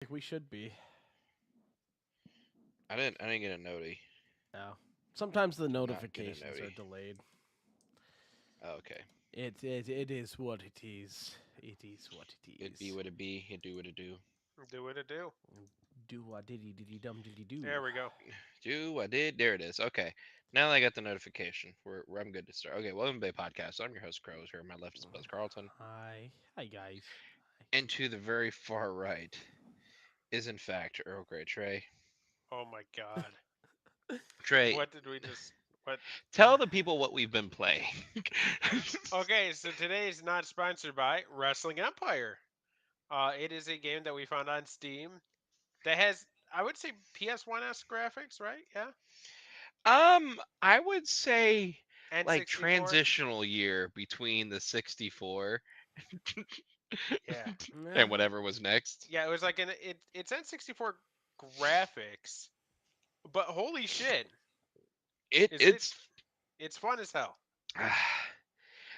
Like we should be. I didn't get a noti. No. Sometimes the Did not get a notifications are noti. delayed. Oh, okay. It is what it is. It is what it It be is. what it be. It do what it do. Do what it do. Do what diddy diddy dum diddy do. There we go. Do I did? There it is. Okay. Now that I got the notification, I'm good to start. Okay, welcome to Bay Podcast. I'm your host Crows. Here on my left is Buzz Carlton, Hi guys. and to the very far right is in fact Earl Grey Trey. Oh my god. Trey, What did we just what tell the people what we've been playing. Okay, so today is not sponsored by Wrestling Empire. It is a game that we found on Steam that has, I would say, PS1s graphics, right? Yeah. I would say like N64. transitional year between the 64 Yeah. and Yeah. whatever was next. Yeah, it was like it's N64 graphics, but holy shit, It is it? it's It's fun as hell.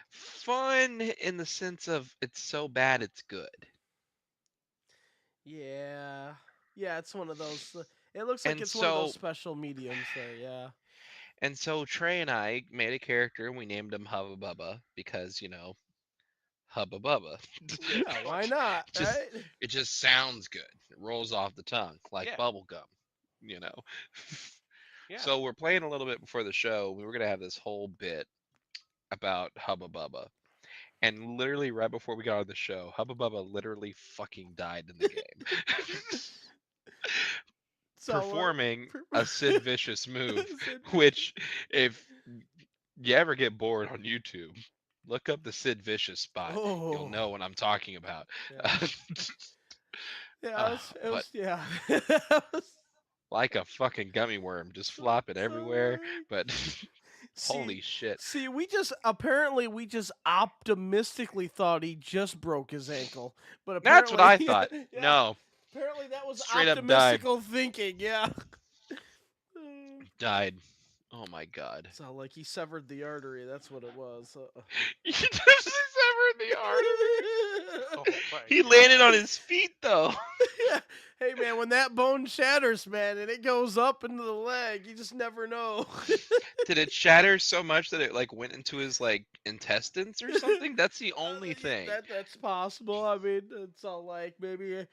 fun in the sense of it's so bad it's good. Yeah. Yeah, it's one of those. It looks like And it's one of those so special mediums there. Yeah. and so Trey and I made a character and we named him Hubba Bubba because, Hubba Bubba. Yeah. Why not? just Right. it just sounds good. It rolls off the tongue like Yeah. bubble gum, you know. Yeah. So we're playing a little bit before the show. We were gonna have this whole bit about Hubba Bubba. And literally right before we got on the show, Hubba Bubba literally fucking died in the game. So Performing a Sid Vicious move, Sid- which if you ever get bored on YouTube, look up the Sid Vicious spot. You'll Oh. know what I'm talking about. Yeah. Yeah. Uh, It but was. Yeah. It was like a fucking gummy worm, just flopping so everywhere. like. But See, holy shit. see, we just optimistically thought he just broke his ankle, but That's what apparently, I thought. yeah, No, apparently that was straight up died. optimistical thinking. Yeah. Died. Oh my god. So like he severed the artery. That's what it was. He just severed the artery. Oh my He god. landed on his feet though. Yeah. Hey man, when that bone shatters, man, and it goes up into the leg, you just never know. Did it shatter so much that it like went into his like intestines or something? That's the only thing. That's possible. I mean, it's all like maybe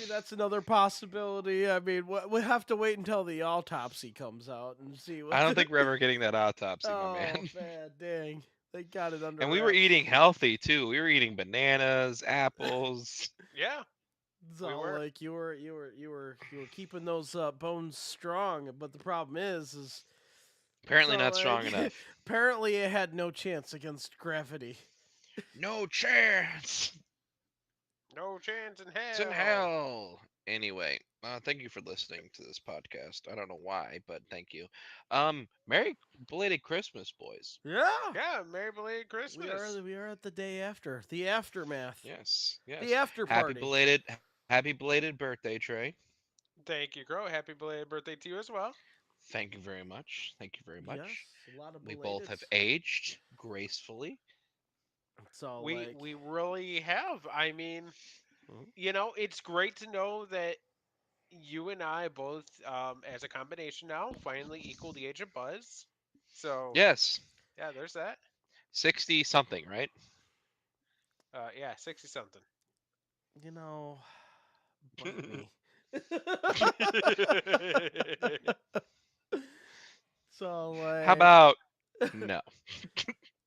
that's another possibility. I mean, we have to wait until the autopsy comes out and see what. I don't think we're ever getting that autopsy, my Oh man. man, dang! They got it under And we were wraps. eating healthy too. We were eating bananas, apples. Yeah. It's We all were. like you were keeping those bones strong, but the problem is Apparently so, not strong like, enough. apparently it had no chance against gravity. No chance. No chance in hell. It's in hell. Anyway, thank you for listening to this podcast. I don't know why, but thank you. Merry belated Christmas, boys. Yeah, Yeah, Merry belated Christmas. we are at the day after the aftermath, Yes, yes. the after Happy party. happy belated birthday, Trey. Thank you, Crow. Happy belated birthday to you as well. Thank you very much. Thank you very Yes, much. a lot of We belated. both have aged gracefully. It's all We like we really have. I mean, Mhm. it's great to know that you and I both, as a combination now, finally equal the age of Buzz. So Yes, yeah, there's that. 60 something, right? Yeah, 60 something. you know, bite me. So like, How about no?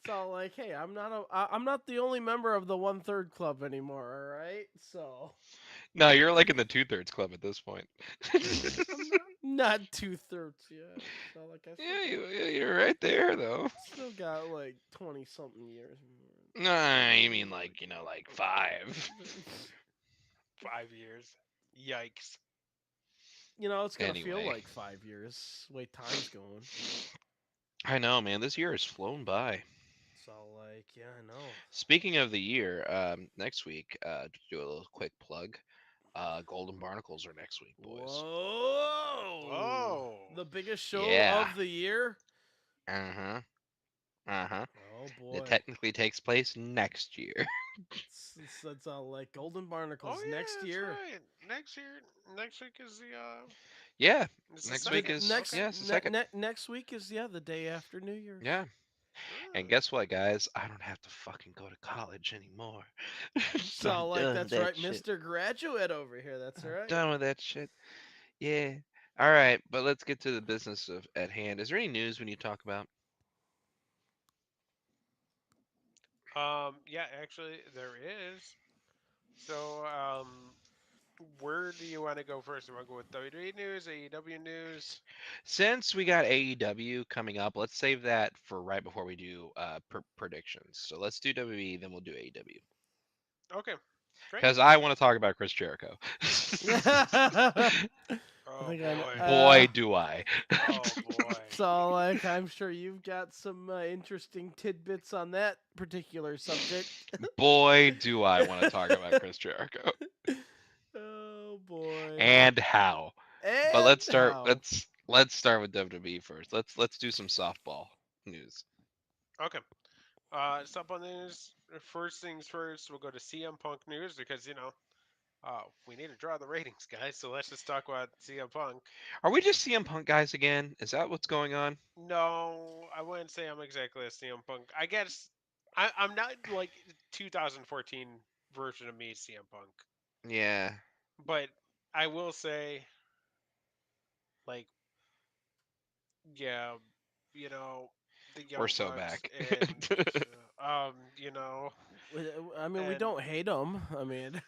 so like, hey, I'm not the only member of the 1/3 club anymore. All right, so No, you're like in the 2/3 club at this point. I'm not 2/3 yet. So like, I You're right there though. still got like 20 something years. Nah, you mean like, like 5. 5 years. Yikes. It's gonna feel Anyway. like 5 years. The way time's going. I know, man. This year has flown by. So like, yeah, I know. Speaking of the year, next week, to do a little quick plug, Golden Barnacles are next week, boys. Whoa! Whoa. The biggest show Yeah. of the year. Uh huh. Uh huh. Oh It boy. technically takes place next year. That's all like Golden Barnacles Oh yeah, next that's year. right. Next week is the Yeah, is the next week second. is Okay. yeah, it's the second. Next week is the day after New Year's. Yeah, and Ah. guess what, guys? I don't have to fucking go to college anymore. It's I'm all like done with that's that right, shit. Mr. Graduate over here. That's I'm right. done with that shit. Yeah. All right, but let's get to the business of at hand. Is there any news we need to talk about? Yeah, actually there is. So where do you want to go first? You want to go with WWE news, AEW news? Since we got AEW coming up, let's save that for right before we do predictions. So let's do WWE, then we'll do AEW. Okay, great. Because I want to talk about Chris Jericho. I Oh think boy. Boy, do I. Oh boy. So, like, I'm sure you've got some interesting tidbits on that particular subject. Boy, do I want to talk about Chris Jericho. Oh boy. And how. But And let's start how? let's start with WWE first. Let's do some softball news. Okay. Stop on news. First things first, we'll go to CM Punk news because we need to draw the ratings, guys. So let's just talk about CM Punk. Are we just CM Punk guys again? Is that what's going on? No, I wouldn't say I'm exactly a CM Punk. I guess I'm not like 2014 version of me, CM Punk. Yeah. But I will say, like, yeah, you know, the Young We're so Bucks back. and you know, I mean, we and don't hate them. I mean,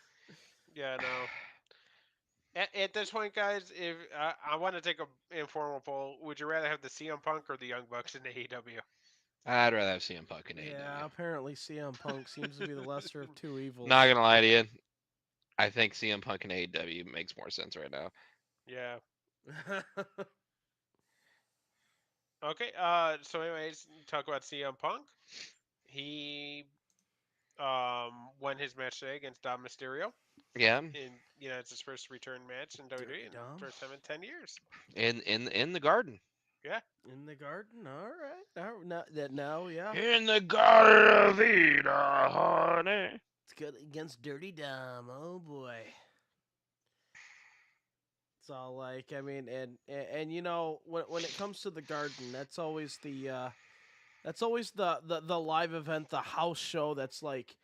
yeah, no. At this point, guys, if I want to take an informal poll, would you rather have the CM Punk or the Young Bucks in AEW? I'd rather have CM Punk in yeah, AEW. apparently CM Punk seems to be the lesser of two evils. Not gonna lie to you. I think CM Punk in AEW makes more sense right now. Yeah. Okay. So, anyways, talk about CM Punk. He won his match today against Dom Mysterio. Yeah. It's his first return match in WWE in Dom. first time in 10 years. In the garden. Yeah. In the garden, all right. Now, yeah. In the Garden of Eden, honey. It's good against Dirty Dom. Oh boy. It's all like, I mean, and you know, when it comes to the garden, that's always the live event, the house show that's like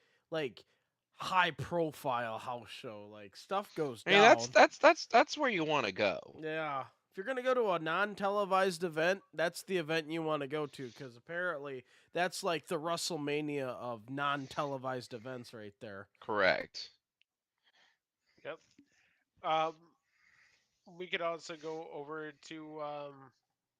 high profile house show. Like stuff goes I mean, down. that's where you want to go. Yeah. If you're going to go to a non-televised event, that's the event you want to go to because apparently that's like the WrestleMania of non-televised events right there. Correct. Yep. We could also go over to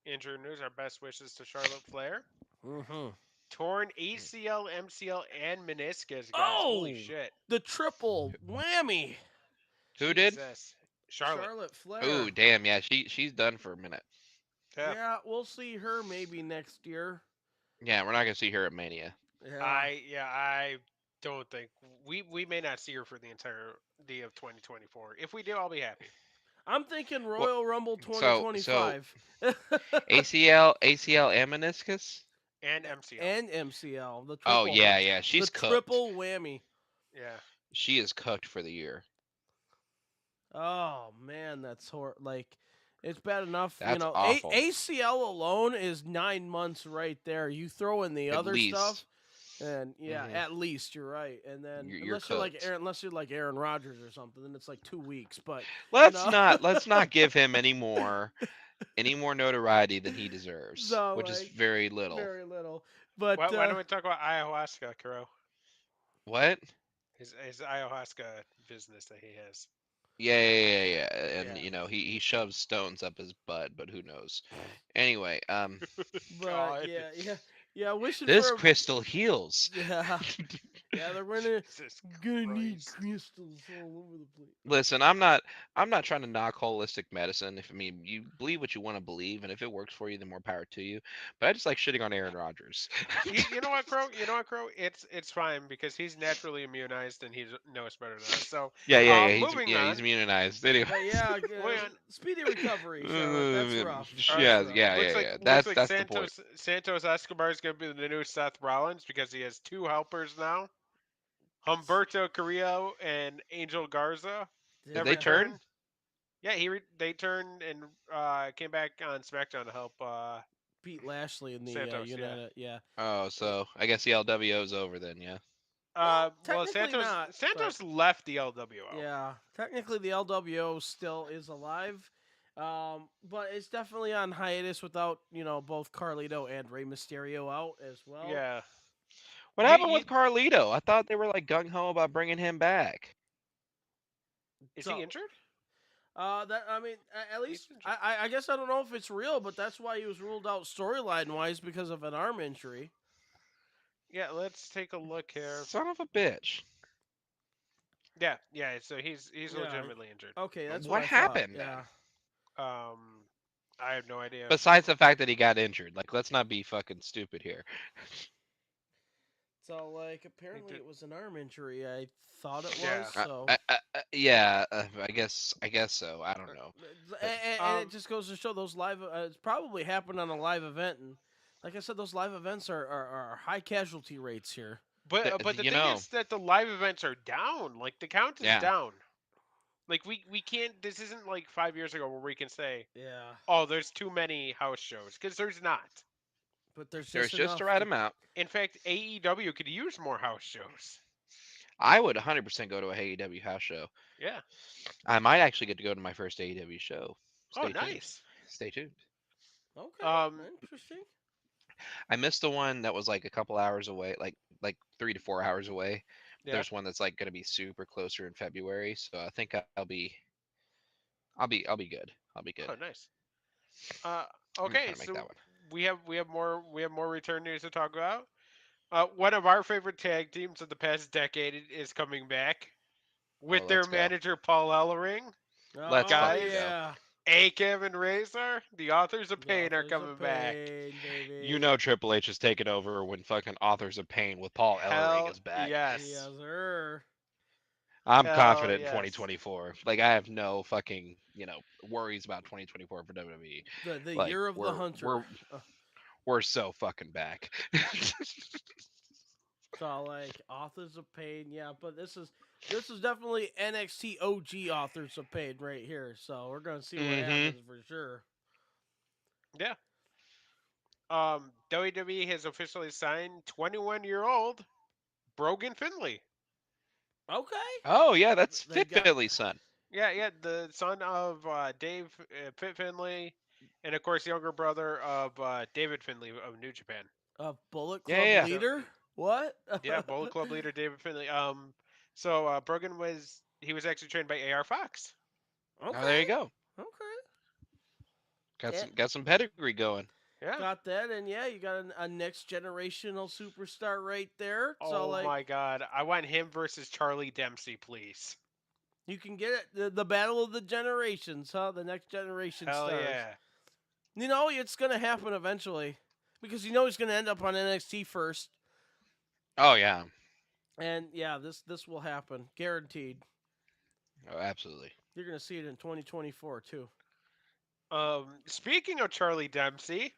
injury news. Our best wishes to Charlotte Flair. Mm-hmm. Torn ACL, MCL, and meniscus, guys. Oh! Holy shit. The triple whammy. Who did? Jesus. Charlotte. Flair. Ooh, damn, yeah, she's done for a minute. Yeah, we'll see her maybe next year. Yeah, we're not gonna see her at Mania. Yeah. I don't think we may not see her for the entirety of 2024. If we do, I'll be happy. I'm thinking Royal Rumble so 2025. ACL and meniscus. And MCL. And MCL. The triple, Oh yeah, she's the cooked. triple whammy. Yeah. She is cooked for the year. Oh man, that's like it's bad enough. That's you know, awful. ACL alone is 9 months right there. You throw in the At other least. stuff, and yeah, Mhm. at least you're right. And then You're unless you're like Aaron Rodgers or something, then it's like 2 weeks. But let's you know? let's not give him any more notoriety than he deserves, So, which is like, very little. Very little. But Why don't we talk about ayahuasca, Kuro? What? His ayahuasca business that he has. Yeah. And Yeah. you know, he shoves stones up his butt, but who knows? Anyway, but God. yeah. Wishing this for crystal heals. Yeah, they're gonna Jesus need Christ. crystals all over the place. Listen, I'm not trying to knock holistic medicine. If I mean you believe what you want to believe, and if it works for you, then more power to you. But I just like shitting on Aaron Rodgers. You know what, Crow? It's fine because he's naturally immunized and he knows better than us. So Yeah. moving on. He's immunized. Anyway. But yeah, Wait on. speedy recovery, Charlotte. That's rough. Yeah. Looks like That's the point. Santos Escobar is going to be the new Seth Rollins because he has 2 helpers now. Humberto Carrillo and Angel Garza Did have they turn? returned. Yeah, they turned and came back on SmackDown to help Beat Lashley in the Santos. United. Yeah. Oh, so I guess the LWO's over then, yeah. Well, Technically not. but- Santos left the LWO. Yeah, technically the LWO still is alive, but it's definitely on hiatus without both Carlito and Rey Mysterio out as well. Yeah. What happened with Carlito? I thought they were like gung ho about bringing him back. Is So- he injured? That I mean, at least injured. I guess I don't know if it's real, but that's why he was ruled out storyline wise because of an arm injury. Yeah, let's take a look here. Son of a bitch. Yeah, yeah. So he's Yeah. legitimately injured. Okay, that's What I thought, happened Yeah. I have no idea. Besides the fact that he got injured. Like, let's not be fucking stupid here. So like apparently did- it was an arm injury. I thought it Yeah. was. So. Yeah, I guess so. I don't know. And it just goes to show those live. It's probably happened on a live event, and like I said, those live events are high casualty rates here. But the you thing know. is that the live events are down. Like the count is Yeah. down. Like we can't. This isn't like 5 years ago where we can say, Yeah, oh, there's too many house shows, because there's not. but there's There's just just the enough right to- amount. In fact, AEW could use more house shows. I would 100% go to a AEW house show. Yeah. I might actually get to go to my first AEW show. Oh, Stay tuned. nice. Stay tuned. Okay, interesting. I missed the one that was like a couple hours away, like 3 to 4 hours away. Yeah. There's one that's like going to be super closer in February, so I think I'll be good. I'll be good. Oh, nice. I'm Okay, trying to make so that one. we have more return news to talk about. One of our favorite tag teams of the past decade is coming back with Oh, their let's go. manager Paul Ellering, Let's oh, fucking go. yeah. Akev and Razor. The authors of The Pain are Authors of coming back. Pain, baby. You know Triple H is taking over when fucking Authors of Pain with Paul Hell Ellering is back. yes. Yes, sir. I'm Hell confident in yes. 2024. Like I have no fucking worries about 2024 for WWE. The Like, year of the we're- hunter. We're so fucking back. So like Authors of Pain, yeah, but this is definitely NXT OG Authors of Pain right here. So we're gonna see what Mhm. happens for sure. Yeah. WWE has officially signed 21-year-old Brogan Finley. Okay. Oh yeah, that's They Fit got- Finley's son. Yeah, the son of Dave Fit Finley, and of course younger brother of David Finley of New Japan. Bullet Yeah, Club yeah. leader. What? Yeah, Bullet Club leader David Finley. So Brogan was actually trained by AR Fox. Okay. Oh, there you go. Okay. Got some pedigree going. Yeah. Got that, and yeah, you got a next generational superstar right there. So Oh like, my God, I want him versus Charlie Dempsey, please. you can get it. The battle of the generations, huh? The next generation Hell stars. yeah. You know, it's gonna happen eventually because he's gonna end up on NXT first, Oh yeah. and yeah, this will happen, guaranteed. Oh, absolutely. You're gonna see it in 2024 too. Speaking of Charlie Dempsey,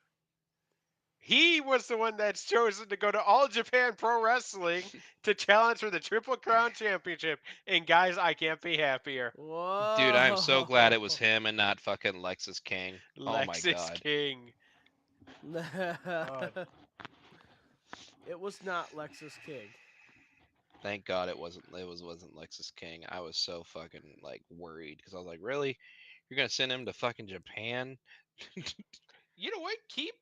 he was the one that's chosen to go to All Japan Pro Wrestling to challenge for the Triple Crown Championship. And guys, I can't be happier. Whoa. Dude, I'm so glad it was him and not fucking Lexus King. Oh my Lexus god. King. It was not Lexus King. Thank God it wasn't Lexus King. I was so fucking like worried because I was like, really? You're gonna send him to fucking Japan? You know what? Keep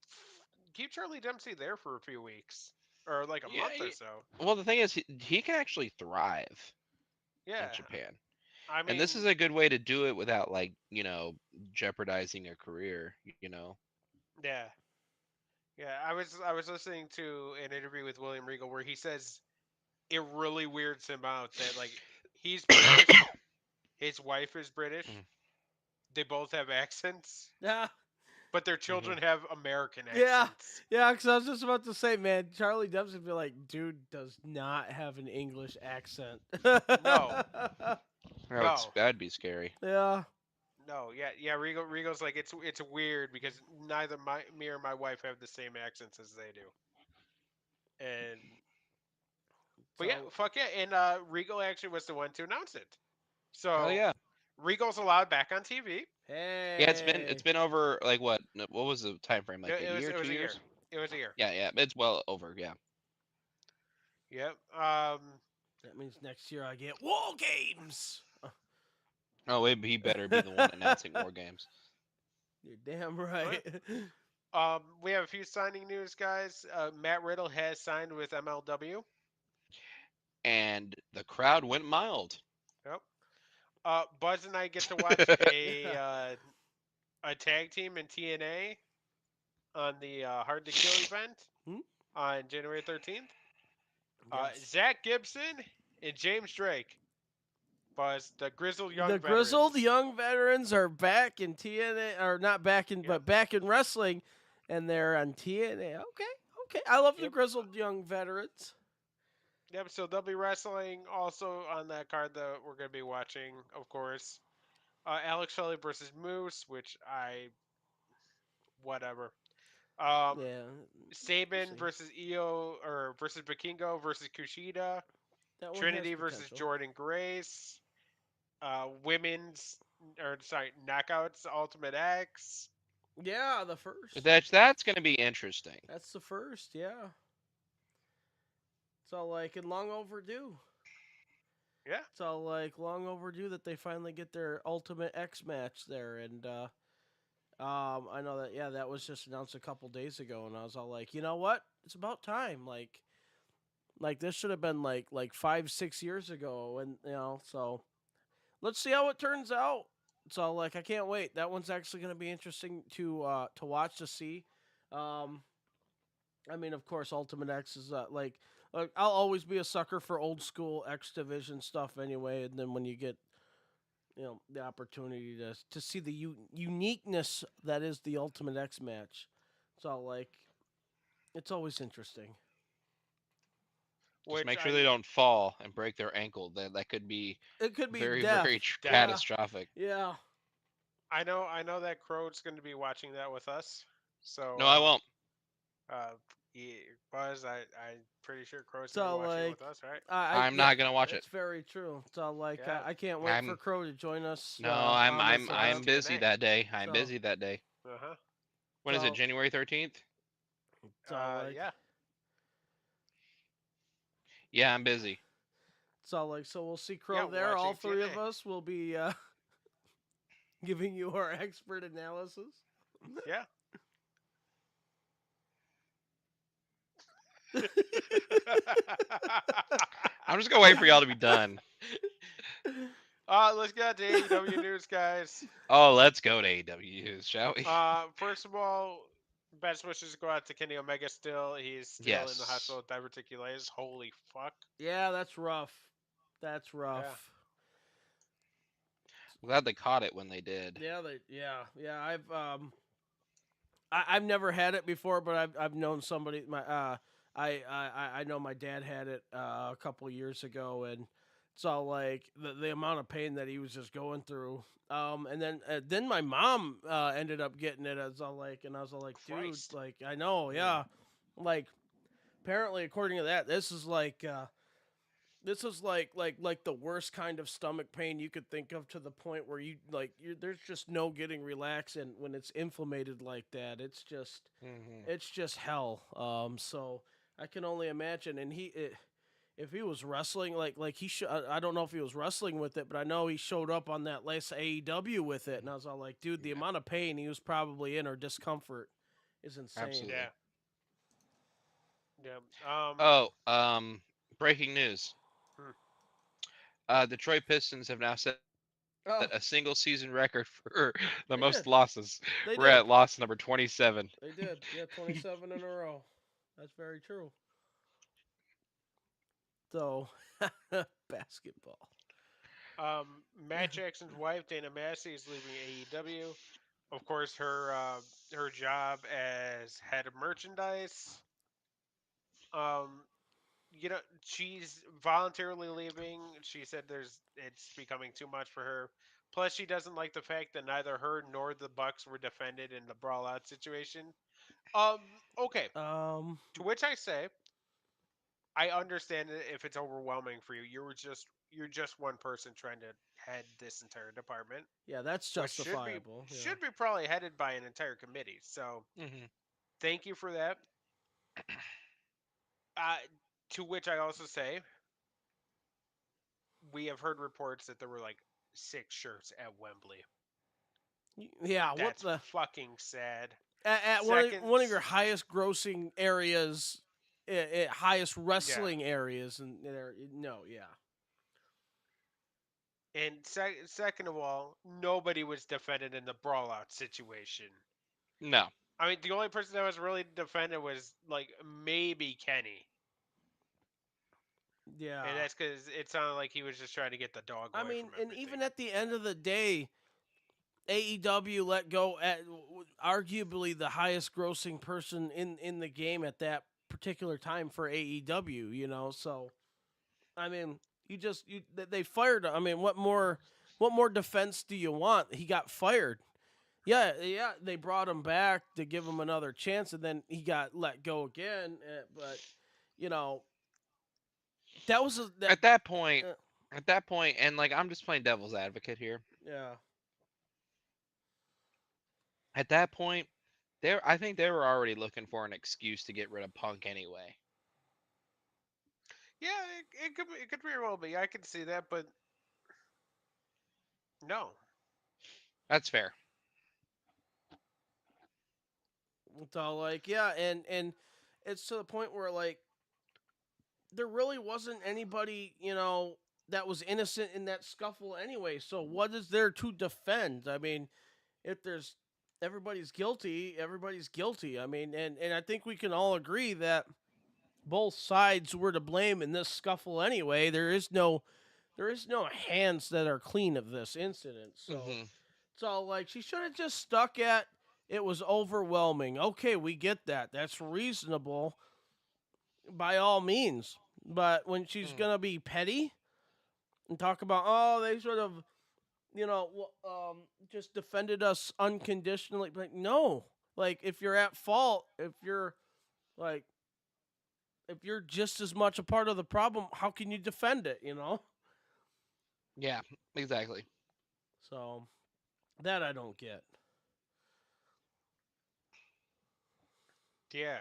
Charlie Dempsey there for a few weeks or like a Yeah, month or yeah. so. Well, the thing is, he can actually thrive Yeah. in Japan, I mean, and this is a good way to do it without like jeopardizing a career. yeah. Yeah, I was listening to an interview with William Regal where he says it really weirds him out that like he's British, his wife is British, Mm. they both have accents, Yeah, but their children have American Yeah. accents. yeah. Because I was just about to say, man, Charlie Dempsey would be like, dude does not have an English accent. No. That'd be scary. Yeah. No, yeah. Regal's like it's weird because neither me or my wife have the same accents as they do, and But yeah, So fuck yeah, and Regal actually was the one to announce it. Hell So yeah. Regal's allowed back on TV. Yeah, it's hey, been over like what? What was the time frame? Like a It was year, it two was a year. years? It was a year. Yeah, yeah, it's well over. Yeah. Yep. that means next year I get War Games. Oh, wait, he better be the one announcing War Games. You're damn right. We have a few signing news, guys. Matt Riddle has signed with MLW. And the crowd went mild. Yep. Buzz and I get to watch a tag team in TNA on the Hard to Kill event Hmm? on January 13th. Yes. Zach Gibson and James Drake. Buzz, the grizzled young The veterans. grizzled young veterans are back in TNA, or not back in, Yep. but back in wrestling, and they're on TNA. Okay. I love the Yep. grizzled young veterans. Yep, so they'll be wrestling also on that card that we're going to be watching, of course. Alex Shelley versus Moose, which whatever. Yeah. Saban See. versus Io, or versus Vikingo versus Kushida. That one Trinity has versus potential. Jordan Grace. Women's, or sorry, Knockouts Ultimate X. Yeah, the first. That's going to be interesting. That's the first. Yeah. It's all like and long overdue. Yeah. It's all like long overdue that they finally get their Ultimate X match there, and I know that that was just announced a couple days ago, and I was all like, you know what? It's about time. Like this should have been like 5-6 years ago, and so let's see how it turns out. So like I can't wait. That one's actually going to be interesting to watch to see. Um, I mean, of course, Ultimate X is I'll always be a sucker for old school X Division stuff anyway, and then when you get the opportunity to see the uniqueness that is the Ultimate X match, it's all like it's always interesting. Just Which make sure they don't fall and break their ankle. That could be It could be very, death. very Yeah. catastrophic. Yeah. I know that Crode's going to be watching that with us. So No, I won't. Yeah, Buzz, I'm pretty sure Crode's So going to be watching it like with us, right? I'm not gonna watch it. It's very true. So like Yeah. I can't wait for I'm Crow to join us. no, on this I'm event. busy TNA. that day. I'm So- busy that day. Uh huh. When is So- it? January 13th? So like Yeah. Yeah, I'm busy. so we'll see Crow Yeah, there. All watching three of TNA. us will be giving you our expert analysis. Yeah. I'm just gonna wait for y'all to be done. Let's get to AEW news, guys. Oh, let's go to AEW, shall we? First of all, best wishes go out to Kenny Omega. Still, he's still in the Yes. hospital with diverticulitis. Holy fuck! Yeah, that's rough. That's rough. I'm glad they caught it when they did. Yeah. I've never had it before, but I've known somebody. I know my dad had it a couple years ago, and so like the amount of pain that he was just going through. And then my mom ended up getting it. As all like, and I was all like, dude, Christ. like I know, yeah, like apparently according to that, this is like. This is like the worst kind of stomach pain you could think of, to the point where there's just no getting relaxed, and when it's inflamed like that, it's just hell. So I can only imagine. And if he was wrestling like he should, I don't know if he was wrestling with it, but I know he showed up on that last AEW with it, and I was all like, dude, the Yeah. amount of pain he was probably in, or discomfort, is insane. Absolutely. Yeah. Breaking news. Detroit Pistons have now set Oh, a single season record for the They most did. losses. they We're did. at loss number 27. They did. Yeah, 27 in a row. That's very true. So, basketball. Matt Jackson's wife, Dana Massey, is leaving AEW. Of course, her job as head of merchandise. She's voluntarily leaving. She said it's becoming too much for her. Plus, she doesn't like the fact that neither her nor the Bucks were defended in the brawl out situation. Okay. To which I say, I understand it if it's overwhelming for you. You're just one person trying to head this entire department, Yeah, that's which justifiable. Yeah. should be probably headed by an entire committee. So Hmm. thank you for that. Uh, to which I also say we have heard reports that there were like 6 shirts at Wembley. Yeah, what That's the fucking sad. at one of your Seconds, highest grossing areas, highest yeah. wrestling areas, and there, no, yeah, And second of all, nobody was defended in the brawl out situation. No. I mean, the only person that was really defended was like maybe Kenny, yeah. and that's because it sounded like he was just trying to get the dog I away mean, from and everything. even at the end of the day, AEW let go at arguably the highest grossing person in the game at that particular time for AEW. You know, so I mean, they fired him. I mean, what more defense do you want? He got fired. Yeah, yeah, they brought him back to give him another chance, and then he got let go again. But you know, that was that. At that point, Uh, and like I'm just playing devil's advocate here. yeah, At that point, I think they were already looking for an excuse to get rid of Punk anyway. Yeah, it could very well be. I can see that, but no. That's fair. it's all like yeah, and it's to the point where like there really wasn't anybody that was innocent in that scuffle anyway. So what is there to defend? I mean, if there's everybody's guilty, everybody's guilty. I mean, and I think we can all agree that both sides were to blame in this scuffle anyway. There is no hands that are clean of this incident. So Hmm. it's all like she should have just stuck at it was overwhelming. Okay, we get that. That's reasonable by all means. But when she's Mm. gonna be petty and talk about they sort of just defended us unconditionally, like no, like if you're at fault, like if you're just as much a part of the problem, how can you defend it? Yeah, exactly. So that I don't get. Yeah.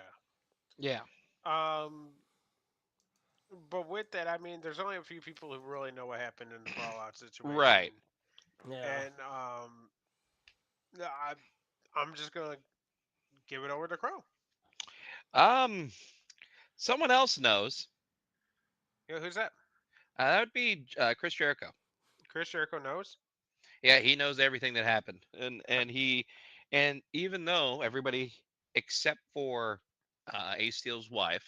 Yeah. Um, but with that, I mean, there's only a few people who really know what happened in the brawl out situation, Right. Yeah. and no, I'm just gonna give it over to Crow. Um, someone else knows. Who's that? That would be Chris Jericho. Chris Jericho knows. Yeah, he knows everything that happened, and even though everybody except for Ace Steel's wife,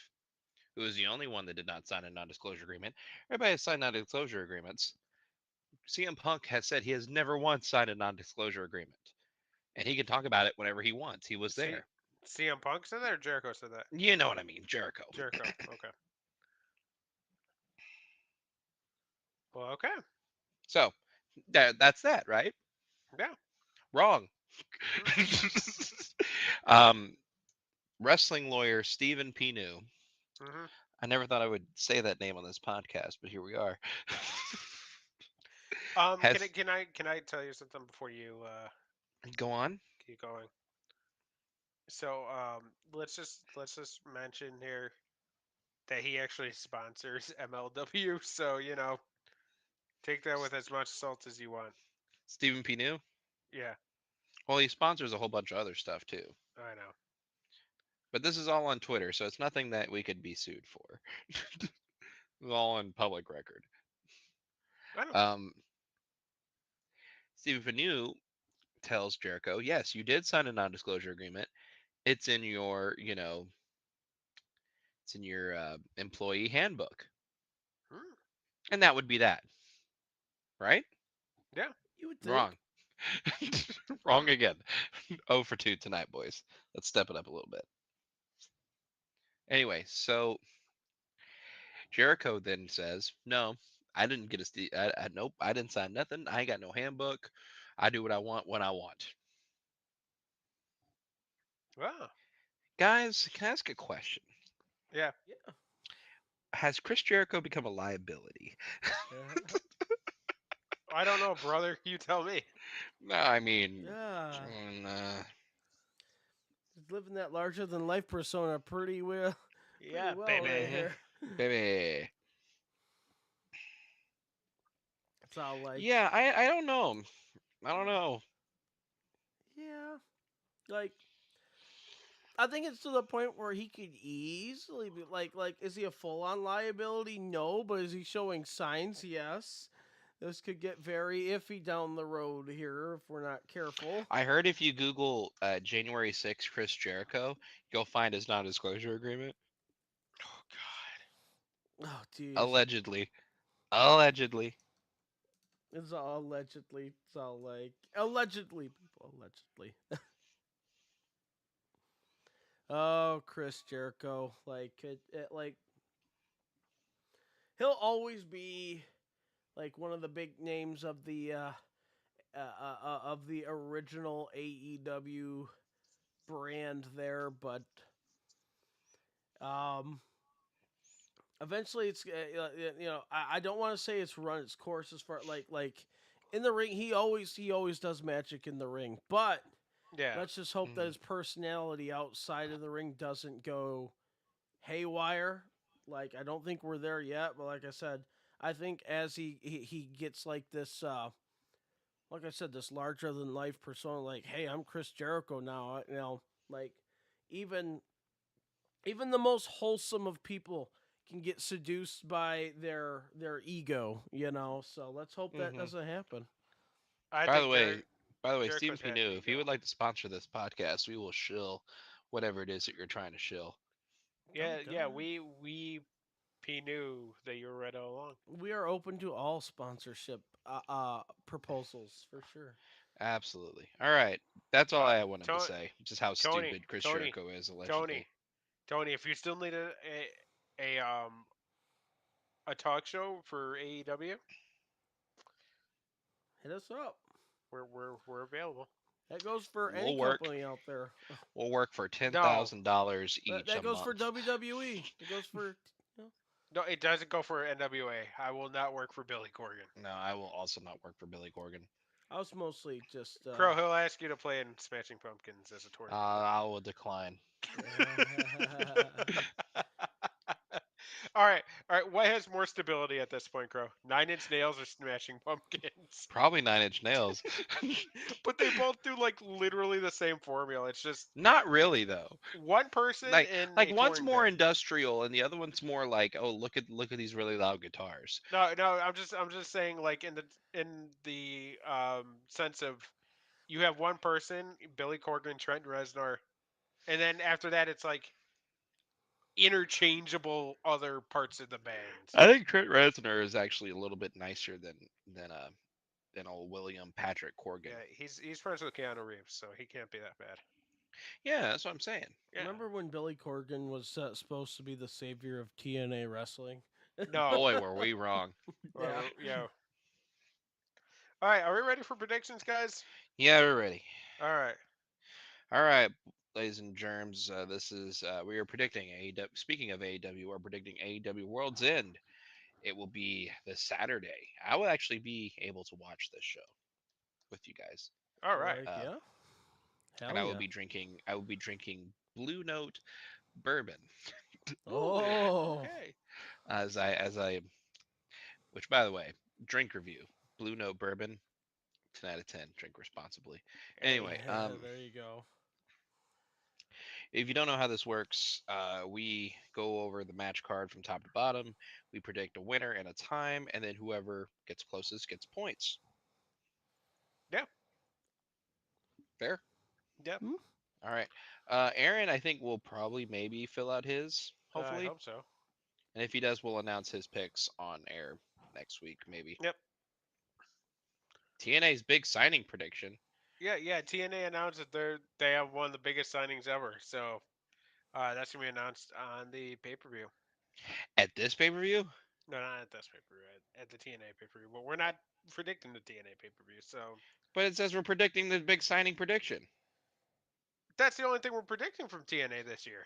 who is the only one that did not sign a non-disclosure agreement, everybody has signed non-disclosure agreements. CM Punk has said he has never once signed a non-disclosure agreement, and he can talk about it whenever he wants. He was C- there. CM Punk said that, or Jericho said that? You know what I mean, Jericho. Jericho. Okay. Well, okay. So that's that, right? Yeah. Wrong. um, wrestling lawyer Stephen Pinu. Mm-hmm. I never thought I would say that name on this podcast, but here we are. Can Has I tell you something before you go on. keep going? So let's just mention here that he actually sponsors MLW. So take that with as much salt as you want. Stephen Pinu. Yeah, Well, he sponsors a whole bunch of other stuff too. I know. But this is all on Twitter, so it's nothing that we could be sued for. It's all on public record. I know. Um, Stephen Pinu tells Jericho, "Yes, you did sign a non-disclosure agreement. It's in your employee handbook, Hmm. and that would be that, right? Yeah. You would think. Wrong, wrong again. 0 for 2 tonight, boys. Let's step it up a little bit. Anyway, so Jericho then says, "No, I didn't get nope, I didn't sign nothing. I ain't got no handbook. I do what I want when I want." Wow. Guys, can I ask a question? Yeah. Yeah. has Chris Jericho become a liability? I don't know, brother. You tell me. No, I mean, Yeah. mm, He's living that larger than life persona pretty well. Pretty Yeah, well baby. right mhm, here. baby. It's all like, Yeah, I don't know. I don't know. yeah, like I think it's to the point where he could easily be like, is he a full on liability? No, but is he showing signs? Yes. This could get very iffy down the road here if we're not careful. I heard if you Google January 6th Chris Jericho, you'll find his non-disclosure agreement. Oh God. Oh, geez. Allegedly. Allegedly. It's all allegedly. It's all like allegedly, people. Allegedly. Oh, Chris Jericho. Like like he'll always be like one of the big names of the original AEW brand there, but um, eventually it's I don't want to say it's run its course as far like in the ring he always does magic in the ring, but Yeah. let's just hope that Mhm. his personality outside of the ring doesn't go haywire. Like I don't think we're there yet, but like I said, I think as he gets like this like I said, this larger than life persona, like, hey, I'm Chris Jericho now. Like even even the most wholesome of people can get seduced by their ego, So let's hope that Mhm. doesn't happen. I By the think way, by the way, Stephen Jericho's P. had an New, if you ego. would like to sponsor this podcast, we will shill whatever it is that you're trying to shill. Yeah, Oh yeah. God. We P knew that you were right all along. We are open to all sponsorship proposals for sure. Absolutely. All right. That's all I wanted to Tony, say. Just how Tony, stupid Chris Tony, Jericho is, allegedly. Tony, Tony. If you still need a talk show for AEW, Hit us up. we're available. That goes for any We'll work. company out there. We'll work for ten No, thousand dollars That, each a that goes for month. WWE. It goes for. no, it doesn't go for NWA. I will not work for Billy Corgan. No, I will also not work for Billy Corgan. I was mostly just. Crow, he'll ask you to play in Smashing Pumpkins as a tournament. I will decline. All right, all right. What has more stability at this point, Crow? Nine Inch Nails or Smashing Pumpkins? Probably Nine Inch Nails. But they both do like literally the same formula. It's just Not really though. one person in Like a one's touring more band. industrial and the other one's more like, oh, look at these really loud guitars. No, no. I'm just saying like in the sense of you have one person, Billy Corgan, Trent Reznor, and then after that it's like interchangeable other parts of the band. I think Trent Reznor is actually a little bit nicer than old William Patrick Corgan. Yeah, he's friends with Keanu Reeves, so he can't be that bad. Yeah, that's what I'm saying. Yeah. Remember when Billy Corgan was supposed to be the savior of TNA wrestling? No. Boy, were we wrong. Well, Yeah. yeah. All right, are we ready for predictions, guys? Yeah, we're ready. All right. All right, ladies and germs. This is we are predicting AEW. Speaking of AEW, we're predicting AEW World's End. It will be this Saturday. I will actually be able to watch this show with you guys, All right. Like, yeah. Hell and I will yeah. be drinking. I will be drinking Blue Note bourbon Oh. Okay. as I. Which, by the way, drink review: Blue Note bourbon. 10 out of 10. Drink responsibly. Anyway, There you go. if you don't know how this works, we go over the match card from top to bottom. We predict a winner and a time, and then whoever gets closest gets points. Yeah. Fair? Yep. All right. Aaron, I think will probably maybe fill out his, I hopefully. hope so. And if he does, we'll announce his picks on air next week, maybe. Yep. TNA's big signing prediction. Yeah. TNA announced that they have one of the biggest signings ever. So that's gonna be announced on the pay per view. At this pay per view? No, not at this pay per view. At the TNA pay per view. But we're not predicting the TNA pay per view. So But it says we're predicting the big signing prediction. that's the only thing we're predicting from TNA this year.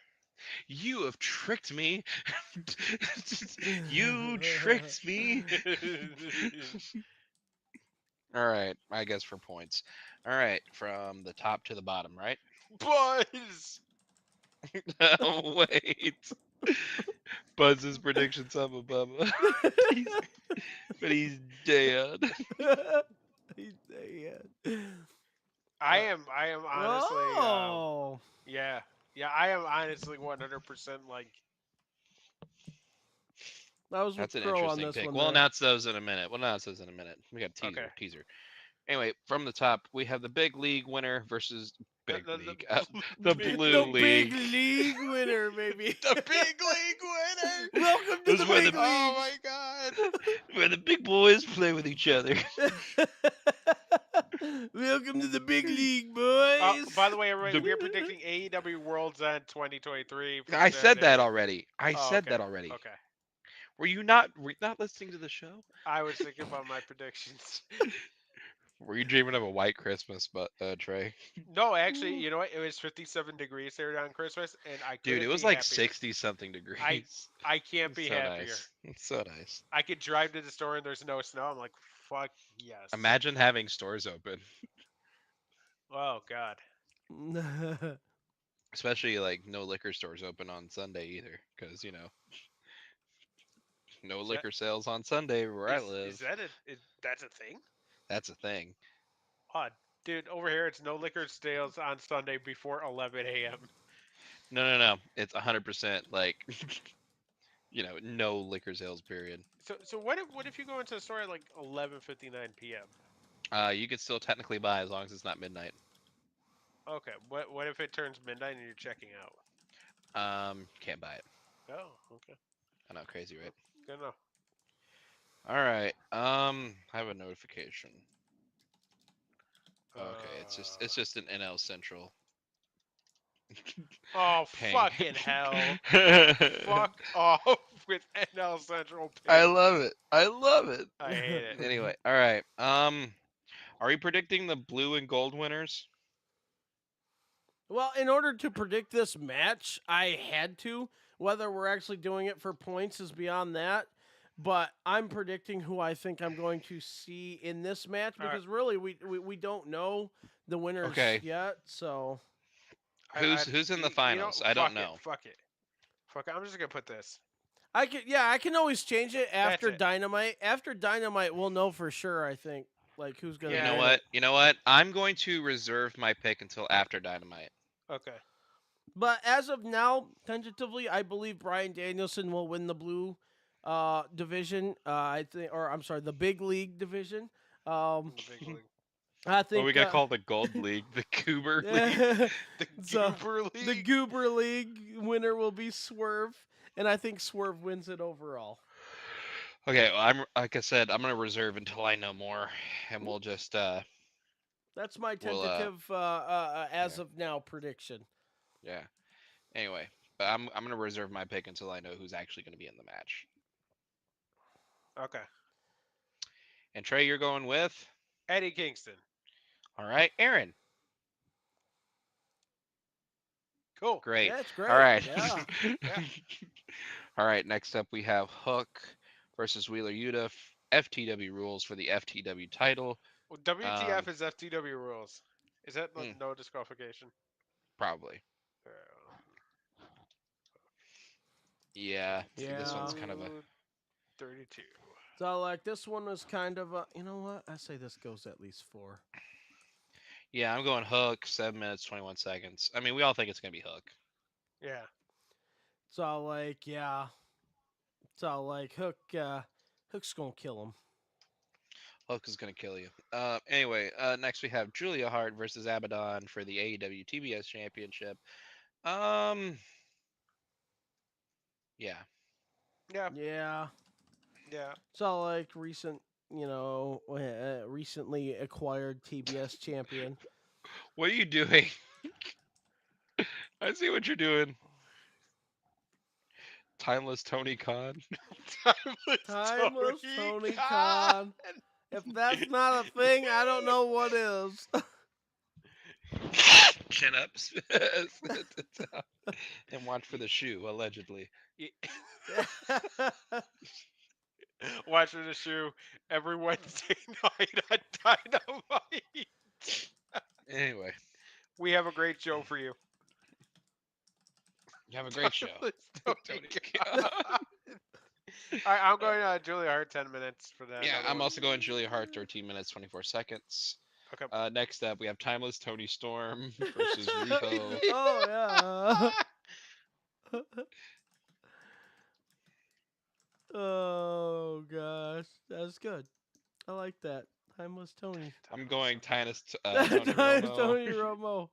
You have tricked me. You tricked me. All right, I guess for points. All right, from the top to the bottom, right? Boys. Wait. Buzz's predictions up above. But he's dead. He's dead. I am honestly. Oh. Yeah. Yeah. I am honestly 100% like. I was with That's an Crow on interesting this pick. one. We'll there. announce those in a minute. We'll announce those in a minute. We got Okay. teaser. Anyway, from the top, we have the big league winner versus big league. The blue The league. big league winner, baby. The big league winner. Welcome to This the is where big the- Oh league. my god. Where the big boys play with each other. Welcome to the big league, boys. By the way, everybody, The- we are predicting AEW World's End 2023. for I said that Saturday. already. I Oh, said okay. that already. Okay. Were you not listening to the show? I was thinking about my predictions. Were you dreaming of a white Christmas, Trey? No, actually, you know what? It was 57 degrees there on Christmas, and I Dude, couldn't it was be like happier. 60 something degrees. I can't be so happier. nice. It's so nice. I could drive to the store and there's no snow. I'm like, fuck yes. Imagine having stores open, Oh god. especially like no liquor stores open on Sunday either, because no that- liquor sales on Sunday where I live. Is that that's a thing? That's a thing. Oh, dude, over here it's no liquor sales on Sunday before 11 a.m. No. It's 100% like no liquor sales period. So what if you go into the store at like 11:59 p.m.? You could still technically buy as long as it's not midnight. Okay. What if it turns midnight and you're checking out? Can't buy it. Oh, okay. I know, crazy, right? Good enough. All right. I have a notification. Okay, it's just an NL Central. Oh Ping. fucking hell! Fuck off with NL Central. I Ping. love it. I love it. I hate it. Anyway, all right. Are we predicting the blue and gold winners? Well, in order to predict this match, I had to. Whether we're actually doing it for points is beyond that. But I'm predicting who I think I'm going to see in this match All right. because really we don't know the winners Okay. yet. So Who's in the finals? I don't know. Fuck it. I'm just gonna put this. I can always change it after it. Dynamite. After Dynamite, we'll know for sure. I think like who's gonna. Yeah. You know win what? it. You know what? I'm going to reserve my pick until after Dynamite. Okay. But as of now, tentatively, I believe Bryan Danielson will win the blue division. I think, or I'm sorry, the big league division. The big league. I think What we gotta call the gold league, the Goober league. The So, Goober League. the Goober League winner will be Swerve, and I think Swerve wins it overall. Okay, well, I'm like I said, I'm gonna reserve until I know more, and we'll just That's my Well, tentative as of now prediction. yeah. Anyway, but I'm gonna reserve my pick until I know who's actually gonna be in the match. Okay. And Trey, you're going with? Eddie Kingston. All right, Aaron. Cool. Great. Yeah, it's great. All right. Yeah. Yeah. All right. Next up, we have Hook versus Wheeler Yuta. FTW rules for the FTW title. Well, WTF is FTW rules. Is that no disqualification? Probably. Yeah. See, this one's kind of a. 32. So like this one was kind of a, you know what? I say this goes at least 4. Yeah, I'm going Hook. 7 minutes 21 seconds. I mean, we all think it's gonna be Hook. Yeah. So like yeah. So like Hook's gonna kill him. Hook is gonna kill you. Anyway, next we have Julia Hart versus Abaddon for the AEW TBS Championship. Yeah. Yeah. Yeah. Yeah. So like recently acquired TBS champion. What are you doing? I see what you're doing. Timeless Tony Khan. Timeless Tony Khan. If that's not a thing, I don't know what is. Chin ups. And watch for the shoe, allegedly. Watch for the shoe every Wednesday night on Dynamite. Anyway, We have a great show for you. you have a great show. Tony Tony Khan. All right, I'm going Julia Hart 10 minutes for that. Yeah, other I'm one. also going Julia Hart, 13 minutes, 24 seconds. Okay. Next up, we have Timeless Tony Storm versus Riho. Oh yeah. Oh gosh, that's good. I like that. Timeless Tony. I'm going Tiny Tony Tony Romo. Tony Romo.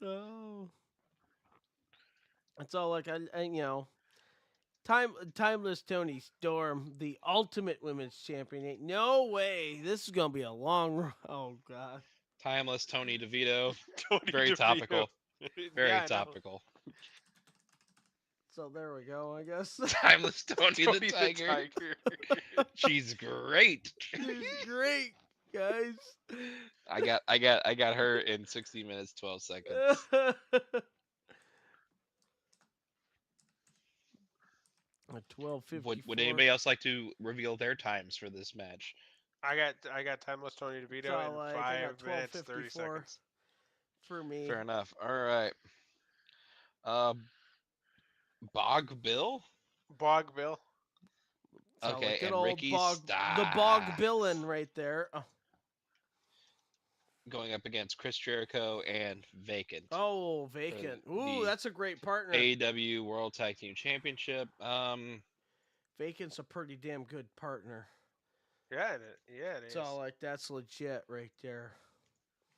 Oh, it's all like I timeless Tony Storm, the ultimate women's champion. Ain't no way. This is gonna be a long. Oh god. Timeless Tony DeVito. Tony Very DeVito. topical. Very Yeah, I know. topical. So there we go. I guess Timeless Tony, Tony the Tiger. She's great. she's great, guys. I got her in 60 minutes 12 seconds. At 12:54. Would anybody else like to reveal their times for this match? I got Timeless Tony DeVito So, in like, I got 5 minutes 30 12:54. seconds. For me? Fair enough. All right. Bog Bill. Bog Bill. So, Okay, like, good and old Ricky the Bog Starks. Billin right there. Going up against Chris Jericho and Vacant. Oh, Vacant. Ooh, the that's a great partner. AEW World Tag Team Championship. Vacant's a pretty damn good partner. Yeah, it is. So, like, that's legit right there.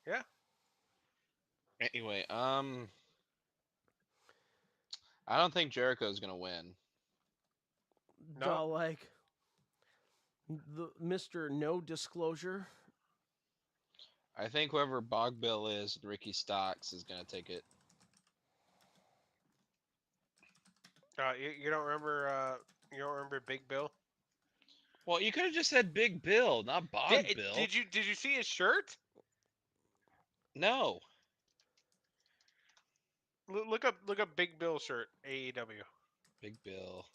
Yeah. Anyway, I don't think Jericho's gonna win. No. So, like, the Mr. No Disclosure. I think whoever Bog Bill is, Ricky Starks, is gonna take it. You don't remember? You don't remember Big Bill? Well, you could have just said Big Bill, not Bog Bill. Did you see his shirt? No. Look up Big Bill shirt AEW. Big Bill.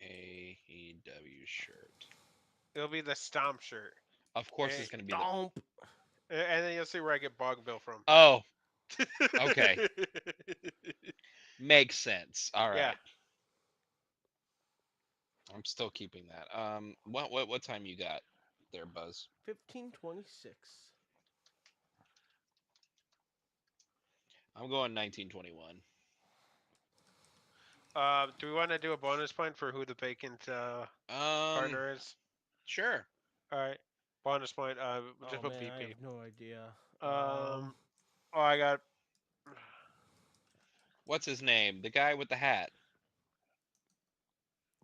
AEW shirt. It'll be the Stomp shirt, Of course, it's gonna be. The... Stomp. and then you'll see where I get Bog Bill from. Oh, okay. Makes sense. All right. Yeah. I'm still keeping that. What time you got there, Buzz? 15:26. I'm going 1921. Do we want to do a bonus point for who the vacant partner is? Sure. All right, bonus point. Just put man, I VP. have no idea. Oh, I got. What's his name? The guy with the hat.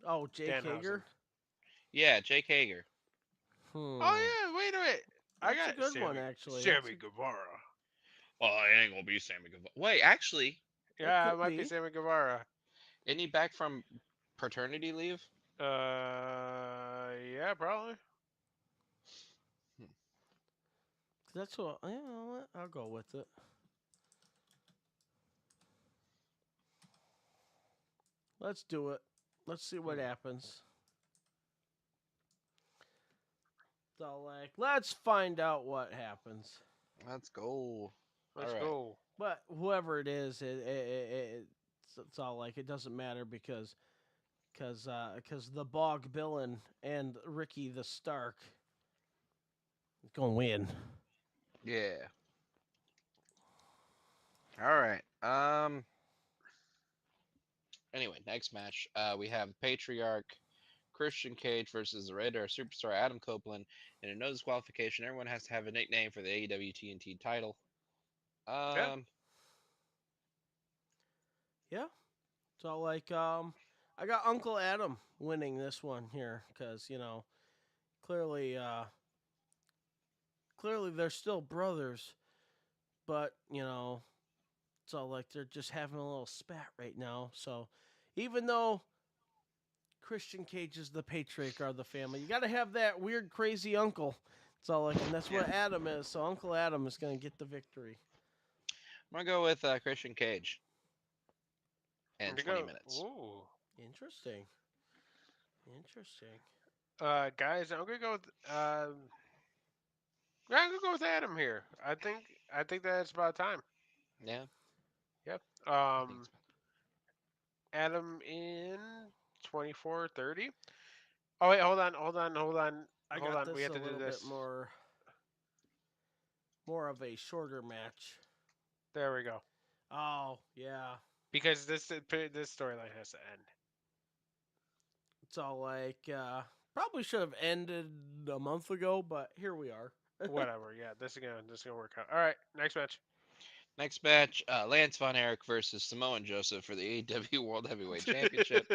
Oh, Jake Danhausen. Hager. Yeah, Jake Hager. Oh yeah, wait a minute. I That's got a good Sammy, one, actually. Sammy Guevara. Oh, it ain't gonna be Sammy Guevara. Wait, actually, Yeah, could it might be be. Sammy Guevara. isn't he back from paternity leave? Yeah, probably. That's what. You know what? I'll go with it. Let's do it. Let's see what happens. So, like, let's find out what happens. Let's go. Let's Alright. go. But whoever it is, it's all like it doesn't matter because the Bog Billin and Ricky the Stark is gonna win. Yeah. All right. Anyway, next match, we have Patriarch Christian Cage versus the Rated R Superstar Adam Copeland in a no disqualification. Everyone has to have a nickname for the AEW TNT title. Yeah. So like I got Uncle Adam winning this one here because clearly they're still brothers, but so like they're just having a little spat right now. So even though Christian Cage is the patriarch of the family, you got to have that weird crazy uncle So like, and that's Yeah. what Adam is. So Uncle Adam is gonna get the victory. I'm gonna go with Christian Cage and To 20 go. minutes. Ooh. Interesting. Interesting. Guys, I'm gonna go with yeah, I'm gonna go with Adam here. I think that's about time. Yeah, Yep. I think so. Adam in 24:30. Oh wait, I hold got on. We this have a to do little bit this. more of a shorter match. There we go. Oh yeah. Because this storyline has to end. So like, probably should have ended a month ago, but here we are. Whatever. Yeah, this is gonna work out. All right, next match. Next match, Lance Von Erich versus Samoan Joseph for the AEW World Heavyweight Championship.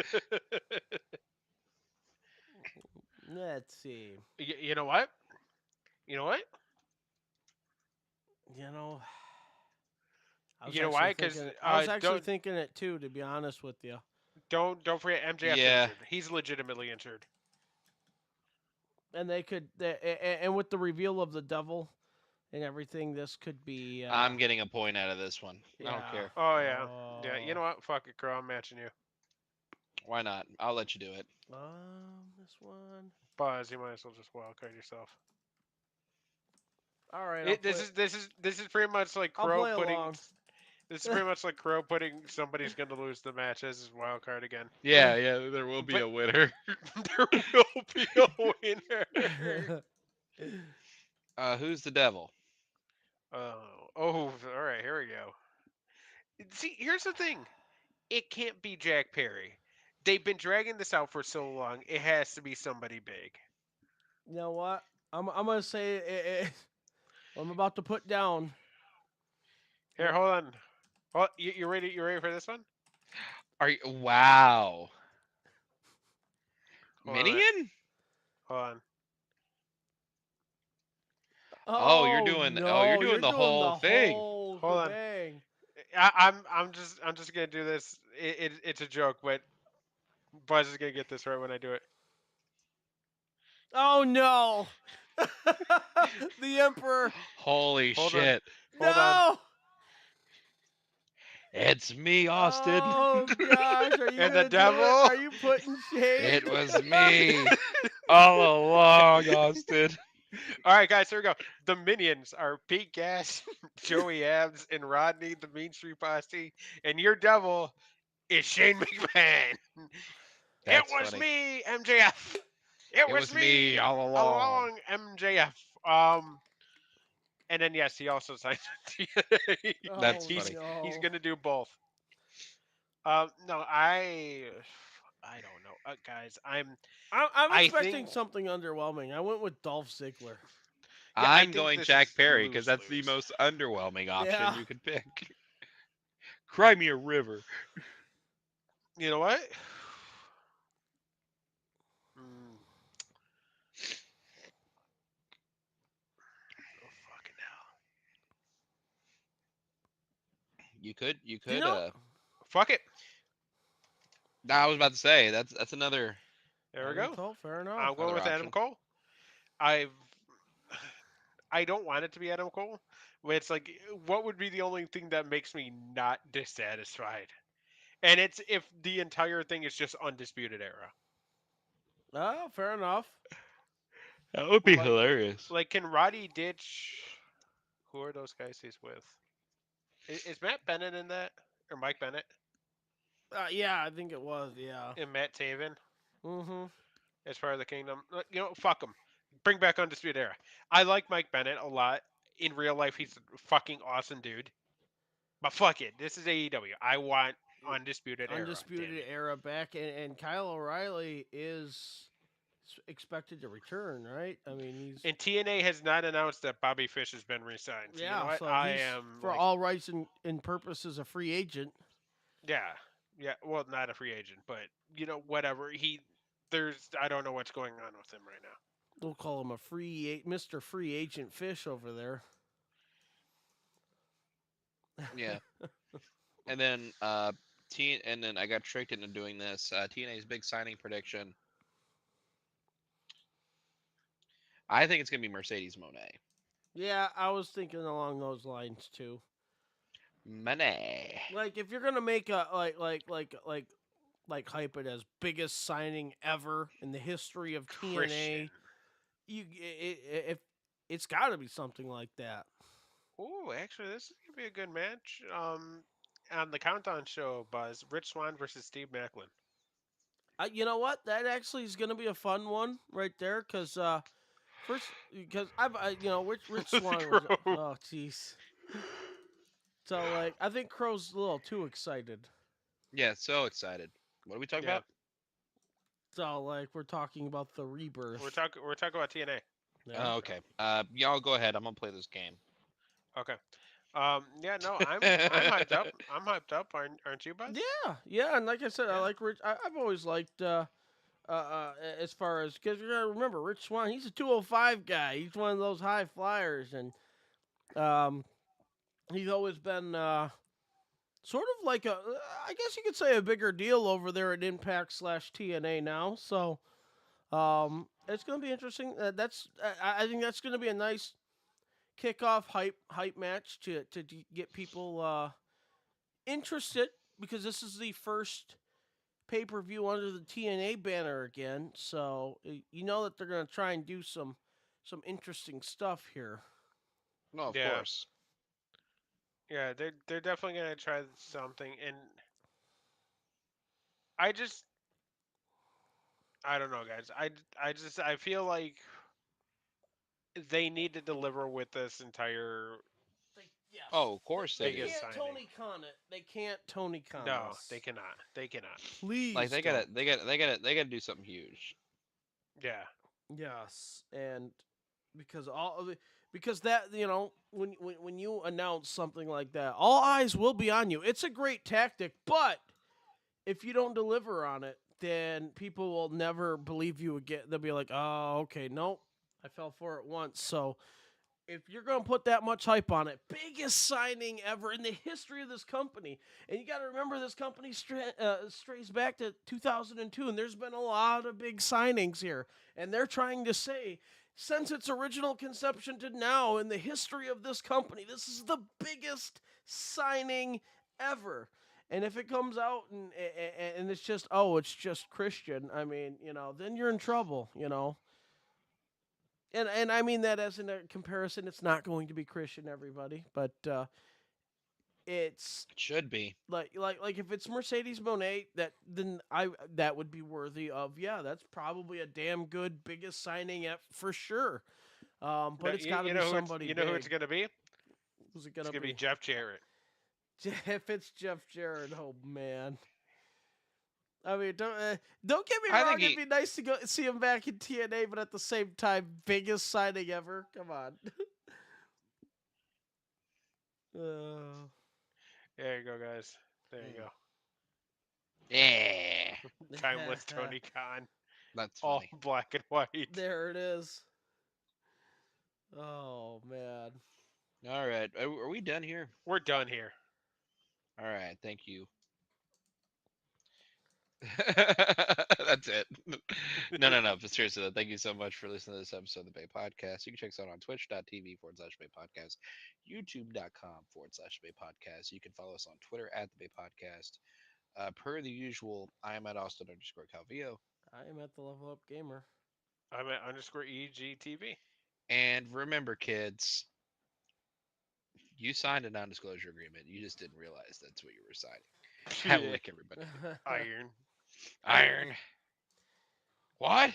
Let's see. You know what? You know what? You know, You know why? Because I was actually thinking it too, to be honest with you. don't forget MJF's Yeah. injured. He's legitimately injured. And and with the reveal of the devil and everything, this could be. I'm getting a point out of this one. I don't Yeah. care. Oh yeah, yeah. You know what? Fuck it, Crow. I'm matching you. Why not? I'll let you do it. This one. Buzz, you might as well just wildcard yourself. All right. This is pretty much like I'll Crow play putting. along. This is pretty much like Crow putting somebody's going to lose the match as his wild card again. Yeah, there will be But- a winner. There will be a winner. Who's the devil? Oh, all right. Here we go. See, here's the thing. It can't be Jack Perry. They've been dragging this out for so long. It has to be somebody big. You know what? I'm gonna say I'm about to put down. Here, hold on. Oh, you ready? You ready for this one? Are you? Wow. Hold on. Minion? Hold on. Oh, you're doing the whole thing. Whole Hold on. shebang. I'm just gonna do this. It's a joke, but Buzz is gonna get this right when I do it. Oh no! The Emperor. Holy Hold on. shit. Hold no! on. It's me, Austin. Oh gosh! Are you And the gonna do devil? it? Are you putting shade? It was me all along, Austin. All right, guys, here we go. The minions are Pete Gas, Joey Abs, and Rodney, the Mean Street Posse, and your devil is Shane McMahon. That's it was funny. me, MJF. It was me all along. MJF. And then yes, he also signed. That's Oh, he's funny. no. he's gonna do both. No, I don't know, guys. I'm I expecting think- something underwhelming. I went with Dolph Ziggler. Yeah, I I'm think going this Jack is Perry because that's the lose-lose. most underwhelming option Yeah. you could pick. Cry me a river. You know what? Mm. Oh fucking hell! You could. You know- Fuck it. Nah, I was about to say that's another. There we Adam go. Cole, fair enough. I'm going Another with Adam option. Cole. I don't want it to be Adam Cole. But it's like, what would be the only thing that makes me not dissatisfied? And it's if the entire thing is just Undisputed Era. Oh, fair enough. That would be Like- hilarious. Like, can Roddy ditch? Who are those guys he's with? Is Matt Bennett in that, or Mike Bennett Yeah, I think it was. Yeah. and Matt Taven Mm-hmm. as part of the Kingdom? You know, fuck them. Bring back Undisputed Era. I like Mike Bennett a lot. In real life, he's a fucking awesome dude. But fuck it, this is AEW. I want Undisputed Era. Undisputed damn it. Era back, and Kyle O'Reilly is expected to return, right? I mean, he's And TNA has not announced that Bobby Fish has been re-signed. So you know what? so I he's, am for like, all rights and purposes a free agent. yeah. Well, not a free agent, but you know, whatever. I don't know what's going on with him right now. We'll call him a Mr. Free Agent Fish over there. Yeah. And then and then I got tricked into doing this. TNA's big signing prediction. I think it's gonna be Mercedes Monet. Yeah, I was thinking along those lines too. Monet. Like if you're gonna make a like hype it as biggest signing ever in the history of Christian. TNA, if it's got to be something like that. Ooh, actually, this is gonna be a good match. On the countdown show, Buzz, Rich Swann versus Steve Macklin. You know what? That actually is gonna be a fun one right there, cause first because Rich Swan was Crow. oh jeez. So like I think Crow's a little too excited. Yeah, so excited. What are we talking Yeah, about? So like we're talking about the rebirth. we're talking about TNA. Yeah. Oh, okay. Y'all go ahead. I'm gonna play this game. Okay. Yeah, no, I'm hyped up. I'm hyped up. Aren't you, Buzz? Yeah, and like I said, I Yeah. like Rich. I've always liked as far as because you gotta remember Rich Swann. He's a 205 guy. He's one of those high flyers, and um, he's always been sort of like I guess you could say a bigger deal over there at Impact / TNA now. So it's gonna be interesting. I think that's gonna be a nice kickoff hype match to get people interested because this is the first pay-per-view under the TNA banner again. So you know that they're going to try and do some interesting stuff here. No, of Yeah. course. Yeah, they're definitely gonna try something, and I just I don't know, guys. I feel like they need to deliver with this entire Yes. Oh, of course They they do. biggest can't signing. Tony Khan it. They can't Tony Khan No, this. they cannot. They cannot. Please. Like they don't. gotta do something huge. Yeah. Yes, and because all of it, because that when you announce something like that, all eyes will be on you. It's a great tactic, but if you don't deliver on it, then people will never believe you again. They'll be like, "Oh, okay, nope, I fell for it once." So if you're going to put that much hype on it, biggest signing ever in the history of this company, and you got to remember this company strays back to 2002, and there's been a lot of big signings here, and they're trying to say, since its original conception to now in the history of this company, this is the biggest signing ever. And if it comes out and it's just Christian, I mean, then you're in trouble. And I mean that as in a comparison. It's not going to be Christian, everybody, but it's It should be. like if it's Mercedes Monet, that would be worthy of, yeah, that's probably a damn good biggest signing for sure. But it's got to be somebody. You know who it's gonna be? Who's it It's gonna gonna be? be Jeff Jarrett. If it's Jeff Jarrett, oh man. I mean, don't get me I wrong. think It'd be nice to go see him back in TNA, but at the same time, biggest signing ever. Come on. There you go, guys. There you go. Yeah. Timeless Tony Khan. That's All funny. black and white. There it is. Oh man. All right. Are we done here? We're done here. All right. Thank you. That's it. No. But seriously, though, thank you so much for listening to this episode of the Bay Podcast. You can check us out on twitch.tv/Bay Podcast, youtube.com/Bay Podcast. You can follow us on Twitter at the Bay Podcast. Per the usual, I am at Austin_Calvillo. I am at the Level Up Gamer. I'm at _EGTV. And remember, kids, you signed a non-disclosure agreement. You just didn't realize that's what you were signing. Have a lick, everybody. Iron. Iron. What?